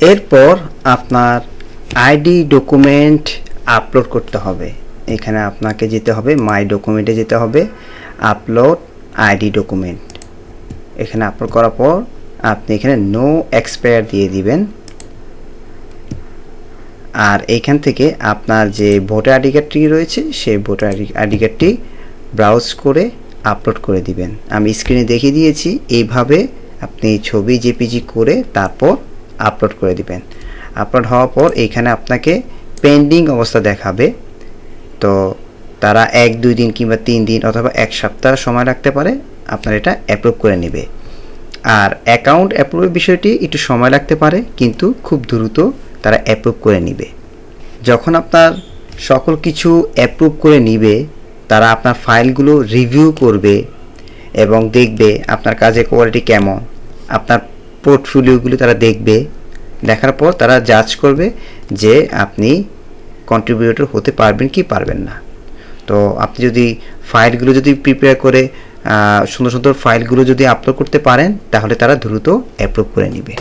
এরপর আপনার ID document upload করতে হবে। এখানে আপনাকে যেতে হবে মাই ডকুমেন্টে যেতে হবে, আপলোড আইডি ডকুমেন্ট। এখানে আপলোড করার পর আপনি এখানে নো এক্সপায়ার দিয়ে দিবেন। আর এইখান থেকে আপনার যে ভোটার আইডি কার্ডটি রয়েছে সেই ভোটার আইডি কার্ডটি ব্রাউজ করে আপলোড করে দিবেন। আমি স্ক্রিনে দেখিয়ে দিয়েছি, এইভাবে আপনি ছবি জেপিজি করে তারপর আপলোড করে দিবেন। আপলোড হওয়ার পর এখানে আপনাকে পেন্ডিং অবস্থা দেখাবে। তো তারা 1-2 দিন কিংবা 3 দিন অথবা 1 সপ্তাহ সময় লাগতে পারে আপনার এটা অ্যাপ্রুভ করে নেবে। আর অ্যাকাউন্ট অ্যাপ্রুভের বিষয়টি একটু সময় লাগতে পারে, কিন্তু খুব দ্রুত তারা অ্যাপ্রুভ করে নেবে। যখন আপনার সকল কিছু অ্যাপ্রুভ করে নিবে, তারা আপনার ফাইলগুলো রিভিউ করবে এবং দেখবে আপনার কাজের কোয়ালিটি কেমন, আপনার পোর্টফোলিওগুলো তারা দেখবে। দেখার পর তারা জাজ করবে যে আপনি কন্ট্রিবিউটর হতে পারবেন কি পারবেন না। তো আপনি যদি ফাইলগুলো যদি প্রিপেয়ার করে সুন্দর সুন্দর ফাইলগুলো যদি আপলোড করতে পারেন, তাহলে তারা দ্রুত অ্যাপ্রুভ করে নেবে।